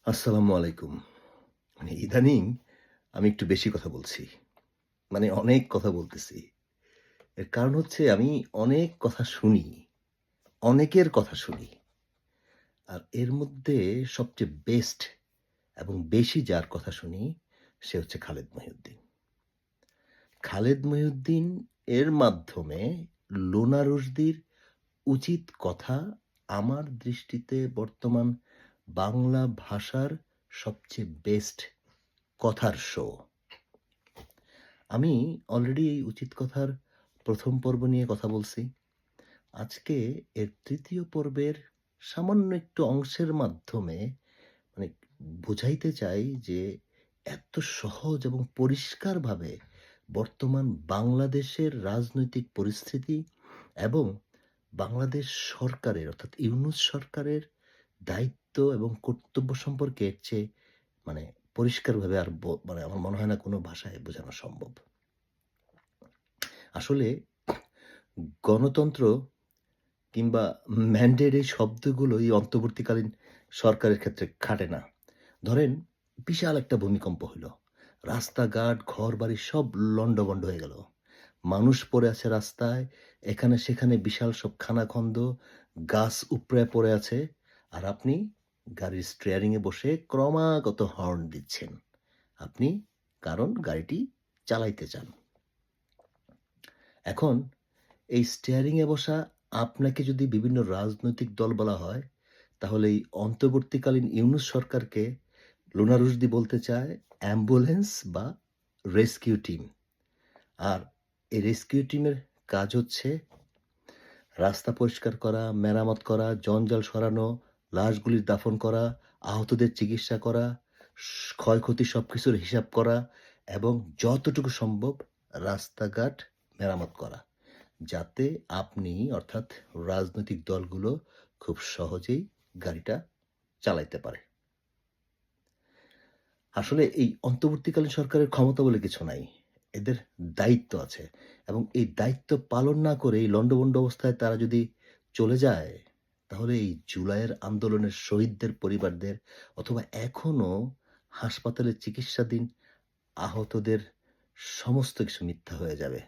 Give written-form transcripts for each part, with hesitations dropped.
আসসালামু আলাইকুম। ইদানিং আমি একটু বেশি কথা বলছি। অনেক কথা বলতেছি। এর কারণ হচ্ছে আমি অনেক কথা শুনি, অনেকের কথা শুনি। আর এর মধ্যে সবচেয়ে বেস্ট এবং বেশি যার কথা শুনি সে হচ্ছে খালেদ মহিউদ্দিন। খালেদ মহিউদ্দিন এর মাধ্যমে লোনা রুশদির উচিত কথা আমার দৃষ্টিতে বর্তমান বাংলা ভাষার সবচেয়ে বেস্ট কথার শো। আমি অলরেডি এই উচিত কথার ১ম পর্ব নিয়ে কথা বলছি। আজকে এর ৩য় পর্বের সামান্য একটু অংশের মাধ্যমে মানে বুঝাইতে চাই যে এত সহজ এবং পরিষ্কারভাবে বর্তমান বাংলাদেশের রাজনৈতিক পরিস্থিতি এবং বাংলাদেশ সরকারের অর্থাৎ ইউনূস সরকারের দায়িত্ব এবং কর্তব্য সম্পর্কে এর চেয়ে মানে পরিষ্কারভাবে আর আমার মনে হয় না কোনো ভাষায় বোঝানো সম্ভব। আসলে গণতন্ত্র কিংবা ম্যান্ডেট এই শব্দগুলো এই অন্তর্বর্তীকালীন সরকারের ক্ষেত্রে খাটে না। ধরেন বিশাল একটা ভূমিকম্প হইল। রাস্তাঘাট, ঘরবাড়ি সব লন্ডভন্ড হয়ে গেল। মানুষ পড়ে আছে রাস্তায়, এখানে সেখানে বিশাল সব খানাখন্দ, গাছ উপড়ে পড়ে আছে। আর আপনি গাড়ির স্টিয়ারিং এ বসে ক্রমাগত হর্ন দিচ্ছেন। আপনি কারণ গাড়িটি চালাইতে চান। এখন এই স্টিয়ারিং এ বসা আপনাকে যদি বিভিন্ন রাজনৈতিক দল বলা হয়, তাহলে এই অন্তর্বর্তীকালীন ইউনূস সরকারকে লোনা রুশদি বলতে চায় অ্যাম্বুলেন্স বা রেস্কিউ টিম। আর এই রেস্কিউ টিমের কাজ হচ্ছে রাস্তা পরিষ্কার করা, মেরামত করা, জঞ্জাল সরানো, লাশগুলির দাফন করা, আহতদের চিকিৎসা করা, ক্ষয়ক্ষতি সবকিছুর হিসাব করা এবং যতটুকু সম্ভব রাস্তাঘাট মেরামত করা। যাতে আপনি অর্থাৎ রাজনৈতিক দলগুলো খুব সহজেই গাড়িটা চালাইতে পারে। আসলে এই অন্তর্বর্তীকালীন সরকারের ক্ষমতা বলে কিছু নাই। এদের দায়িত্ব আছে এবং এই দায়িত্ব পালন না করে এই লন্ডভন্ড অবস্থায় তারা যদি চলে যায়, তাহলে এই জুলাইয়ের আন্দোলনের শহীদদের পরিবারদের অথবা এখনো হাসপাতালে চিকিৎসাধীন আহতদের সমস্ত কিছু মিথ্যা হয়ে যাবে।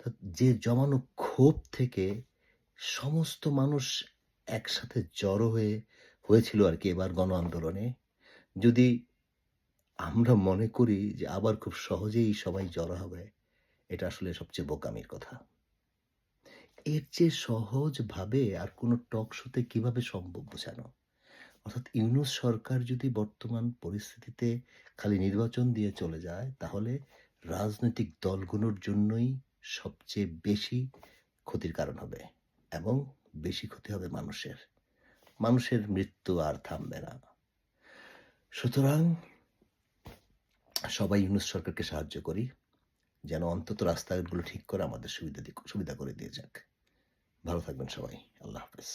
তো যে জমানো ক্ষোভ থেকে সমস্ত মানুষ একসাথে জড়ো হয়েছিল আরকি এবার গণ আন্দোলনে। যদি আমরা মনে করি যে আবার খুব সহজেই সবাই জড়ো হবে, এটা আসলে সবচেয়ে বোকামির কথা। এর চেয়ে সহজভাবে আর কোনো টক শোতে কিভাবে সম্ভব বোঝানো? অর্থাৎ ইউনূস সরকার যদি বর্তমান পরিস্থিতিতে খালি নির্বাচন দিয়ে চলে যায়, তাহলে রাজনৈতিক দলগুলোর জন্যই সবচেয়ে বেশি ক্ষতির কারণ হবে এবং বেশি ক্ষতি হবে মানুষের। মানুষের মৃত্যু আর থামবে না। সুতরাং সবাই ইউনূস সরকারকে সাহায্য করি। যেন অন্তত রাস্তাঘাটগুলো ঠিক করে আমাদের সুবিধা করে দিয়ে যাক। ভালো থাকবেন সবাই। আল্লাহ হাফেজ।